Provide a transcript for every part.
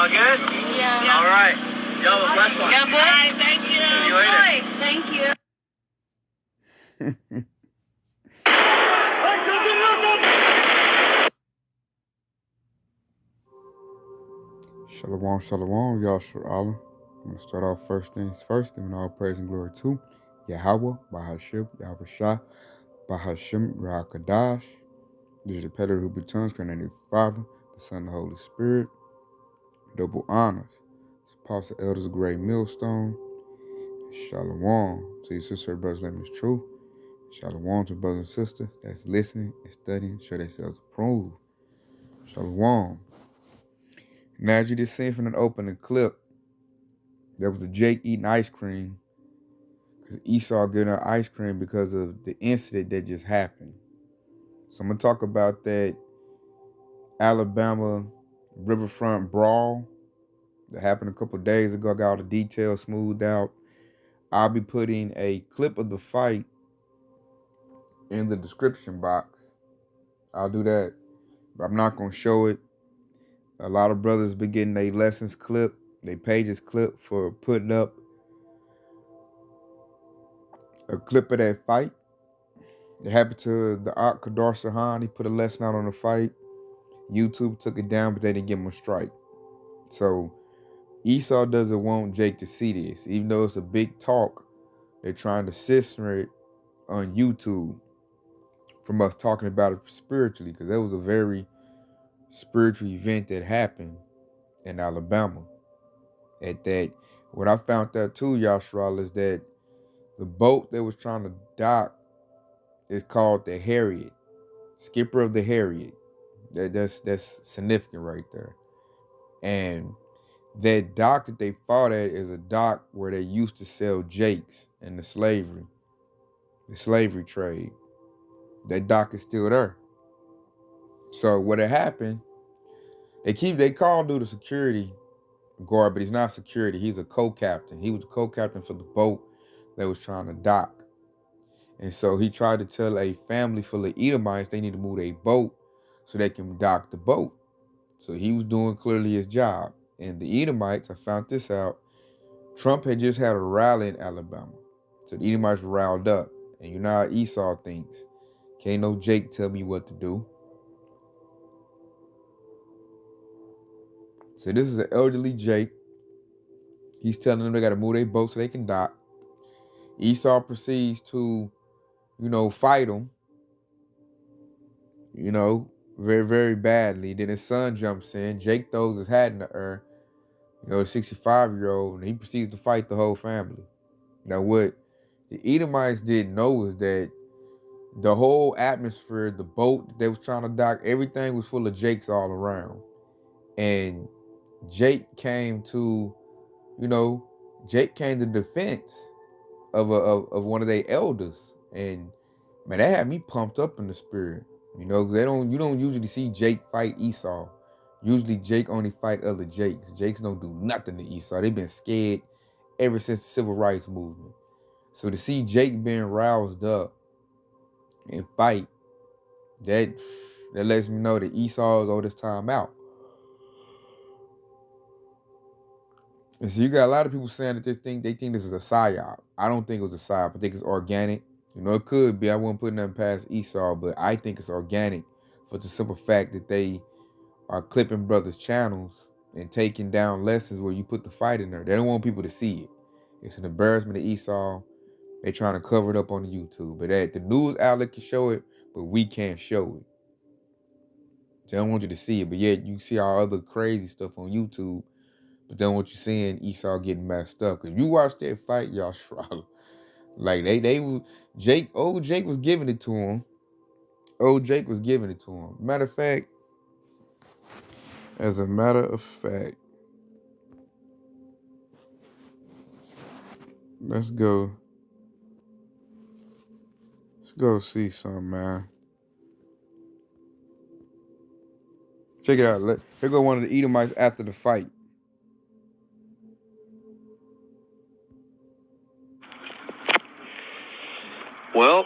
Y'all good? Yeah. All right. Y'all have a blessed one. Y'all good? All right, thank you. See you later. Thank you. Shalom, shalom, Yahshua Allah. I'm going to start off first things first, giving all praise and glory to Yahweh, Bahashib, Yahweh Shah, Bahashim, Rahakadash. This is the Peddler who returns, created Father, the Son, and the Holy Spirit. Double honors. Apostle Elders of Great Millstone. Shalom to your sister, brothers, let me truth. Shalom to brothers and sisters that's listening and studying, show themselves approved. Shalom. Now, as you just seen from an opening clip, there was a Jake eating ice cream because Esau getting her ice cream because of the incident that just happened. So I'm going to talk about that Alabama riverfront brawl that happened a couple days ago. I got all the details smoothed out. I'll be putting a clip of the fight in the description box. I'll do that, but I'm not going to show it. A lot of brothers been getting their lessons clipped, their pages clipped for putting up a clip of that fight. It happened to the Ak Kadar Sahan. He put a lesson out on the fight. YouTube took it down, but they didn't give him a strike. So Esau doesn't want Jake to see this. Even though it's a big talk, they're trying to censor it on YouTube from us talking about it spiritually, because that was a very spiritual event that happened in Alabama. At that, what I found out too, Yashral, is that the boat that was trying to dock is called the Harriet, skipper of the Harriet. That's significant right there. And that dock that they fought at is a dock where they used to sell jakes in the slavery trade. That dock is still there. So what had happened, they called dude a security guard, but he's not security. He's a co-captain. He was the co-captain for the boat that was trying to dock. And so he tried to tell a family full of Edomites they need to move their boat so they can dock the boat. So he was doing clearly his job. And the Edomites, I found this out, Trump had just had a rally in Alabama. So the Edomites were riled up. And you know how Esau thinks. Can't no Jake tell me what to do. So this is an elderly Jake. He's telling them they got to move their boat so they can dock. Esau proceeds to, fight him. Very, very badly. Then his son jumps in. Jake throws his hat in the air. A 65-year-old, and he proceeds to fight the whole family. Now, what the Edomites didn't know was that the whole atmosphere, the boat that they was trying to dock, everything was full of Jakes all around. And Jake came to defense of one of their elders. And man, that had me pumped up in the spirit. Because you don't usually see Jake fight Esau. Usually Jake only fight other Jakes. Jakes don't do nothing to Esau. They've been scared ever since the civil rights movement. So to see Jake being roused up and fight, that lets me know that Esau is all this time out. And so you got a lot of people saying that they think this is a psyop. I don't think it was a psyop. I think it's organic. It could be. I wouldn't put nothing past Esau, but I think it's organic for the simple fact that they are clipping brothers' channels and taking down lessons where you put the fight in there. They don't want people to see it. It's an embarrassment to Esau. They're trying to cover it up on the YouTube. But the news outlet can show it, but we can't show it. They don't want you to see it, but yet you see all other crazy stuff on YouTube. But then what you're seeing, Esau getting messed up. Cause you watch that fight, y'all struggle. Like Jake was giving it to him. Jake was giving it to him. As a matter of fact, let's go see some, man. Check it out. Here go one of the Edomites after the fight. Well,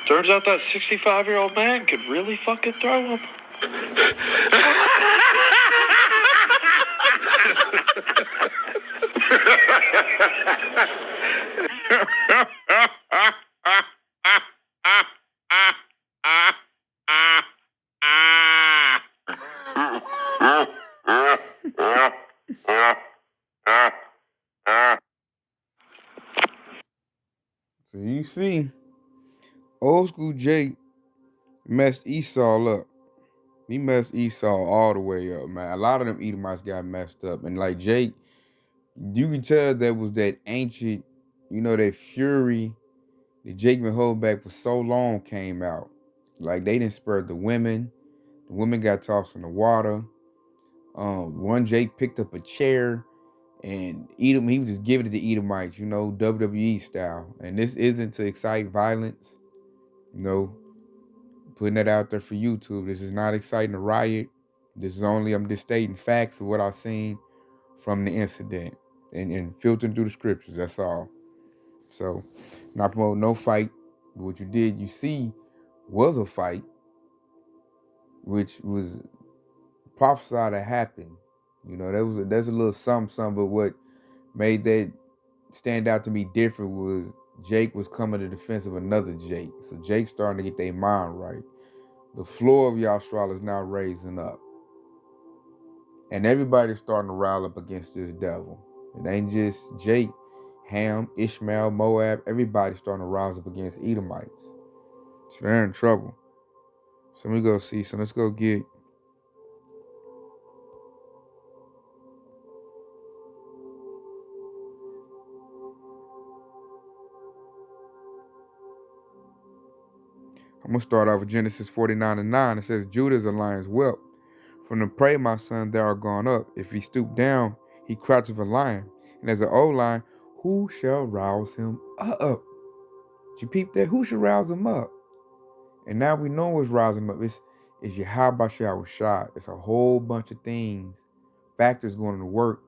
turns out that 65-year-old man could really fucking throw him. So you see, old school Jake messed Esau up. He messed Esau all the way up, man. A lot of them Edomites got messed up. And like Jake, you can tell that was that ancient, that fury that Jake been holding back for so long came out. Like they didn't spur the women. The women got tossed in the water. One Jake picked up a chair and Edom, he was just giving it to Edomites, WWE style. And this isn't to excite violence, putting that out there for YouTube. This is not exciting a riot. This is only, I'm just stating facts of what I've seen from the incident and filtering through the scriptures. That's all. So, not promoting no fight. But what you see was a fight, which was prophesied to happen. There's a little something, but what made that stand out to me different was Jake was coming to the defense of another Jake. So Jake's starting to get their mind right. The floor of Yashral is now raising up. And everybody's starting to rile up against this devil. It ain't just Jake, Ham, Ishmael, Moab. Everybody's starting to rise up against Edomites. So they're in trouble. So let me go see. So let's go get I'm going to start off with Genesis 49:9. It says, Judah is a lion's whelp. From the prey, my son, thou art gone up. If he stoop down, he croucheth a lion. And as an old lion, who shall rouse him up? Did you peep that? Who should rouse him up? And now we know what's rousing him up. It's Yahweh Shai. It's a whole bunch of things, factors going to work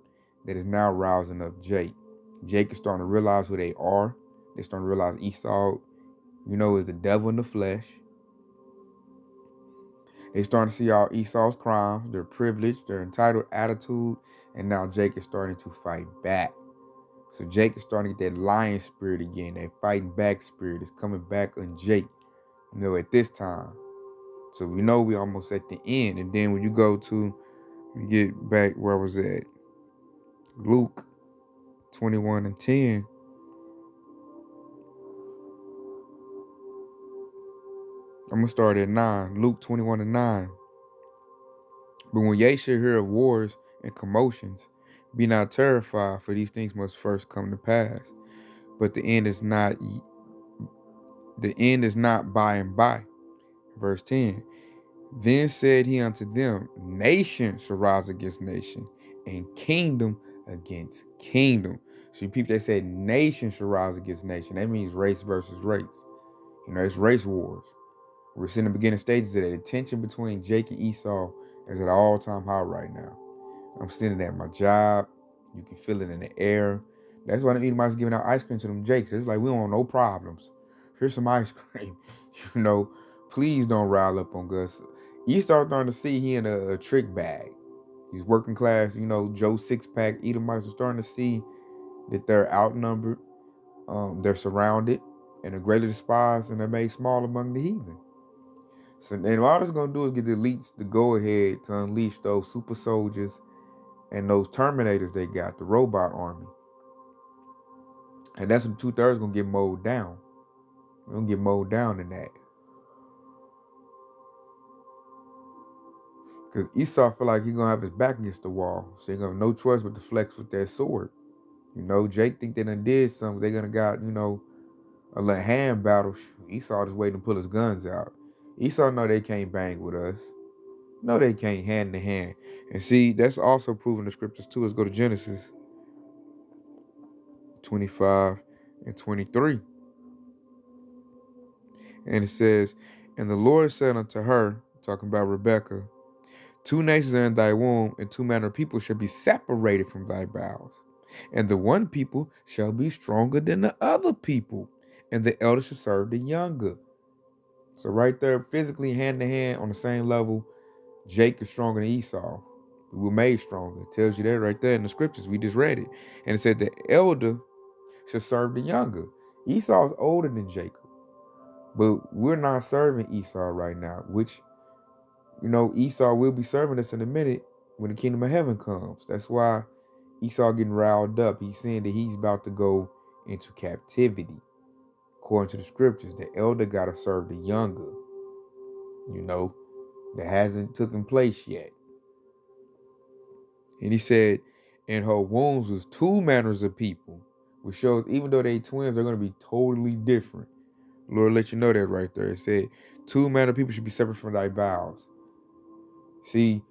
that is now rousing up Jake. Jake is starting to realize who they are. They're starting to realize Esau, is the devil in the flesh. They're starting to see all Esau's crimes, their privilege, their entitled attitude, and now Jake is starting to fight back. So Jake is starting to get that lion spirit again. That fighting back spirit is coming back on Jake, at this time. So we know we almost at the end. And then when you get back where I was at, Luke 21:10. I'm going to start at 9. Luke 21:9. But when ye shall hear of wars and commotions, be not terrified, for these things must first come to pass. But the end is not by and by. Verse 10. Then said he unto them, nation shall rise against nation, and kingdom against kingdom. So people that said nation shall rise against nation. That means race versus race. It's race wars. We're seeing the beginning stages of that. The tension between Jake and Esau is at an all-time high right now. I'm sitting at my job. You can feel it in the air. That's why the Edomites giving out ice cream to them Jakes. It's like, we don't want no problems. Here's some ice cream. Please don't rile up on Gus. Esau starting to see he in a trick bag. These working class, Joe six-pack Edomites are starting to see that they're outnumbered. They're surrounded, and are greatly despised, and they're made small among the heathen. So and all that's going to do is get the elites to go ahead to unleash those super soldiers and those Terminators they got, the robot army. And that's when 2/3 going to get mowed down. They're going to get mowed down in that. Because Esau feel like he's going to have his back against the wall. So he's going to have no choice but to flex with that sword. Jake think they done did something. They're going to got, a little hand battle. Esau just waiting to pull his guns out. Esau know they can't bang with us. No, they can't hand to hand. And see, that's also proven in the scriptures too. Let's go to Genesis 25:23. And it says, and the Lord said unto her, talking about Rebekah, 2 nations are in thy womb, and 2 manner of people shall be separated from thy bowels. And the one people shall be stronger than the other people, and the elder shall serve the younger. So right there, physically hand to hand on the same level, Jacob is stronger than Esau. We were made stronger. It tells you that right there in the scriptures. We just read it. And it said the elder should serve the younger. Esau's older than Jacob. But we're not serving Esau right now, which, Esau will be serving us in a minute when the kingdom of heaven comes. That's why Esau getting riled up. He's saying that he's about to go into captivity. According to the scriptures, the elder got to serve the younger. That hasn't taken place yet. And he said, in her wombs was two manners of people, which shows even though they twins, they're going to be totally different. Lord let you know that right there. It said, two manner of people should be separate from thy bowels. See,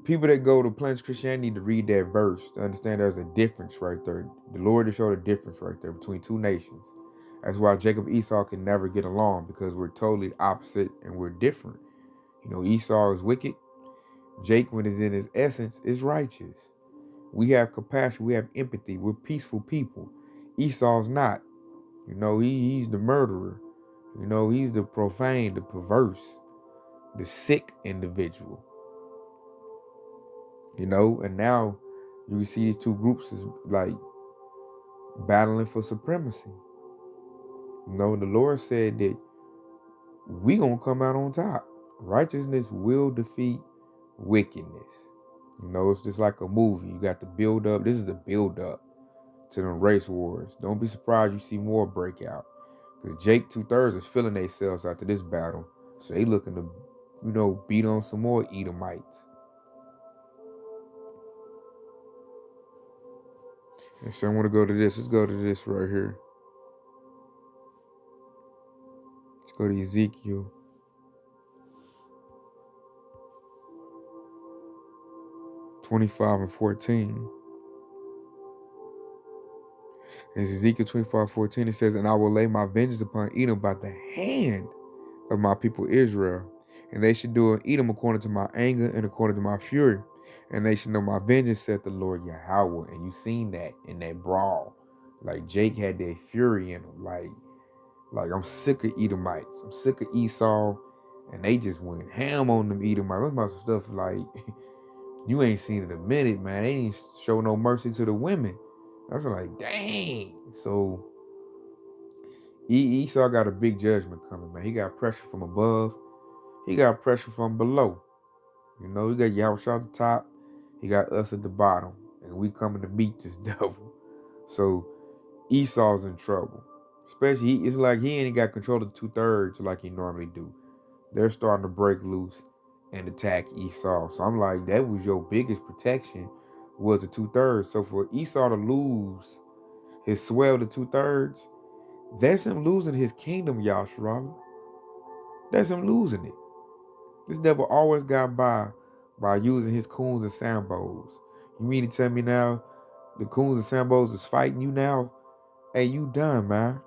people that go to Plains Christianity need to read that verse to understand there's a difference right there. The Lord has showed a difference right there between two nations. That's why Jacob and Esau can never get along, because we're totally opposite and we're different. Esau is wicked. Jacob is in his essence is righteous. We have compassion. We have empathy. We're peaceful people. Esau's not. He's the murderer. He's the profane, the perverse, the sick individual. And now you see these two groups is like battling for supremacy. The Lord said that we gonna come out on top. Righteousness will defeat wickedness. It's just like a movie. You got the build up. This is a build up to them race wars. Don't be surprised you see more breakout. Because Jake 2/3 is feeling themselves after this battle. So they looking to, beat on some more Edomites. And so I want to go to this. Let's go to this right here. Let's go to Ezekiel. (25 and 14). It's Ezekiel 25:14. It says, and I will lay my vengeance upon Edom by the hand of my people Israel, and they should do Edom according to my anger and according to my fury, and they should know my vengeance, saith the Lord Yahweh. And you seen that in that brawl. Like Jake had that fury in him. Like I'm sick of Edomites. I'm sick of Esau. And they just went ham on them Edomites. That's about some stuff like you ain't seen it in a minute, man. They ain't show no mercy to the women. I was like, dang. So Esau got a big judgment coming, man. He got pressure from above. He got pressure from below. He got Yahweh at the top. He got us at the bottom. And we coming to meet this devil. So Esau's in trouble. Especially, it's like he ain't got control of 2/3 like he normally do. They're starting to break loose and attack Esau. So I'm like, that was your biggest protection, was the 2/3. So for Esau to lose his swell to 2/3, that's him losing his kingdom, Yahshua. That's him losing it. This devil always got by using his coons and sambos. You mean to tell me now the coons and sambos is fighting you now? Hey, you done, man.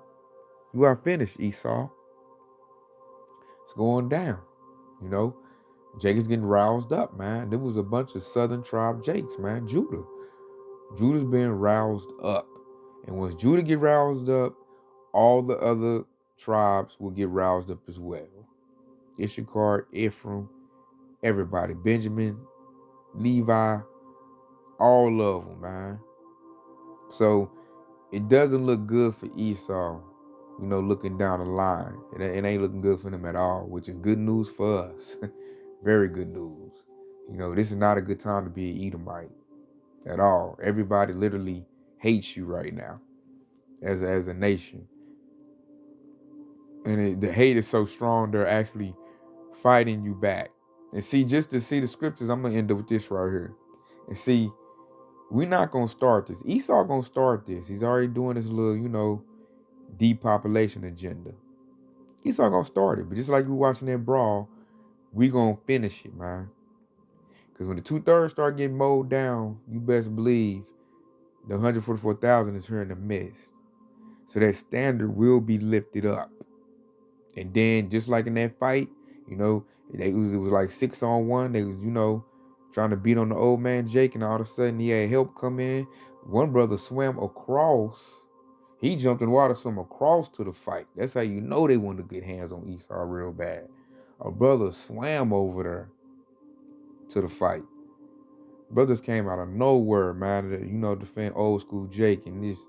You are finished, Esau. It's going down. Jacob's getting roused up, man. There was a bunch of southern tribe Jakes, man. Judah's being roused up. And once Judah get roused up, all the other tribes will get roused up as well. Issachar, Ephraim, everybody. Benjamin, Levi, all of them, man. So it doesn't look good for Esau, looking down the line. It ain't looking good for them at all, which is good news for us. Very good news. This is not a good time to be an Edomite at all. Everybody literally hates you right now as a nation. And the hate is so strong, they're actually fighting you back. And see, just to see the scriptures, I'm going to end up with this right here. And see, we're not going to start this. Esau going to start this. He's already doing this little, depopulation agenda. Esau going to start it. But just like we watching that brawl, we going to finish it, man. Because when the 2/3 start getting mowed down, you best believe the 144,000 is here in the midst. So that standard will be lifted up. And then just like in that fight, it was like 6-on-1. They was, trying to beat on the old man Jake, and all of a sudden he had help come in. One brother swam across. He jumped in water, swam across to the fight. That's how they wanted to get hands on Esau real bad. A brother swam over there. to the fight. Brothers came out of nowhere, man. Defend old school Jake and this,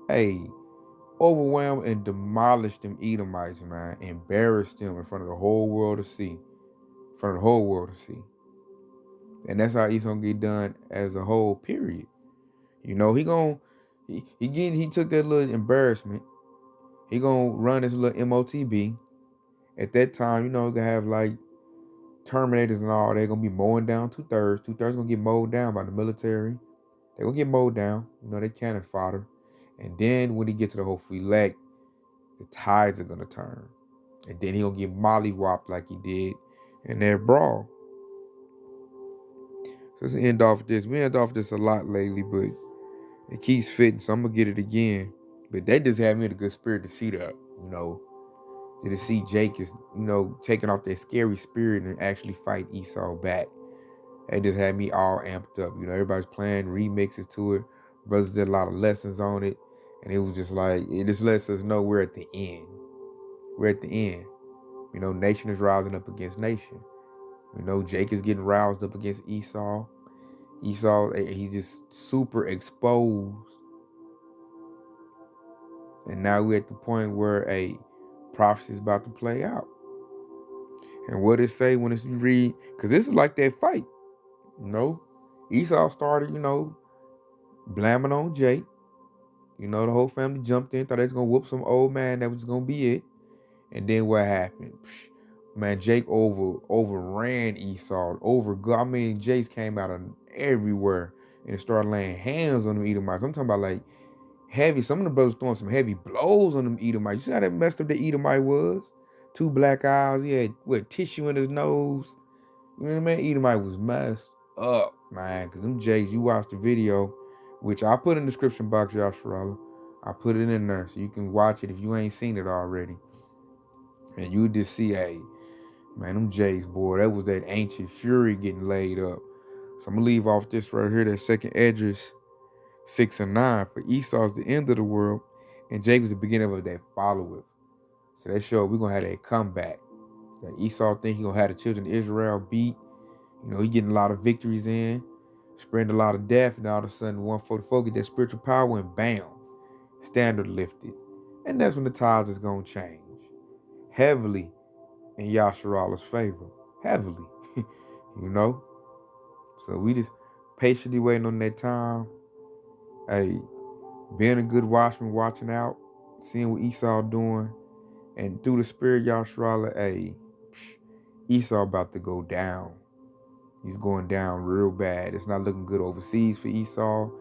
hey, overwhelmed and demolished them Edomites, man. Embarrassed them in front of the whole world to see. In front of the whole world to see. And that's how he's gonna get done as a whole, period. He took that little embarrassment. He gonna run his little MOTB. At that time, you're gonna have like Terminators and all. They're gonna be mowing down 2/3. 2/3 gonna get mowed down by the military. They're gonna get mowed down. They cannon fodder. And then when he gets to the whole elect, the tides are gonna turn. And then he gonna get mollywopped like he did in that brawl. So let's end off this. We end off this a lot lately, but it keeps fitting, so I'm gonna get it again. But that just had me in a good spirit to see that, to see Jake is, taking off that scary spirit and actually fight Esau back. That just had me all amped up. Everybody's playing remixes to it. Brothers did a lot of lessons on it. And it was just like, it just lets us know we're at the end. We're at the end. Nation is rising up against nation. Jake is getting roused up against Esau. Esau, he's just super exposed. And now we're at the point where a prophecy is about to play out. And what it say when it's read, because this is like that fight. Esau started, blaming on Jake. The whole family jumped in, thought they was going to whoop some old man. That was going to be it. And then what happened? Man, Jake overran Esau. Jake came out of everywhere and started laying hands on them Edomites. I'm talking about like heavy. Some of the brothers throwing some heavy blows on them Edomites. You see how that messed up the Edomite was? 2 black eyes. He had tissue in his nose. You know what I mean? Edomite was messed up, man. Because them Jakes, you watch the video, which I put in the description box, Yasharala. I put it in there so you can watch it if you ain't seen it already. And you just see, man, them Jakes, boy, that was that ancient fury getting laid up. So I'm going to leave off this right here, that second address, 6 and 9. For Esau's the end of the world, and Jake was the beginning of that follow-up. So that show we're going to have that comeback. That Esau think he going to have the children of Israel beat. He getting a lot of victories in, spreading a lot of death, and all of a sudden 144 get that spiritual power and bam, standard lifted. And that's when the tides is going to change. Heavily in Yasharala's favor. Heavily. So we just patiently waiting on that time. Being a good watchman, watching out, seeing what Esau doing. And through the spirit, Yasharala, Esau about to go down. He's going down real bad. It's not looking good overseas for Esau.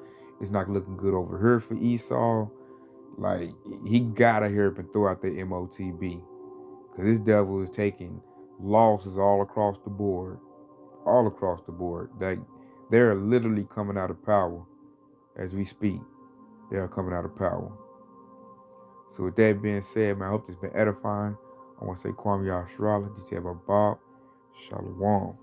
It's not looking good over here for Esau. Like, he gotta hurry up and throw out the MOTB. Because this devil is taking losses all across the board. All across the board. They're literally coming out of power as we speak. They are coming out of power. So with that being said, man, I hope this has been edifying. I want to say Kwame Yasharala, Bob, Shalom.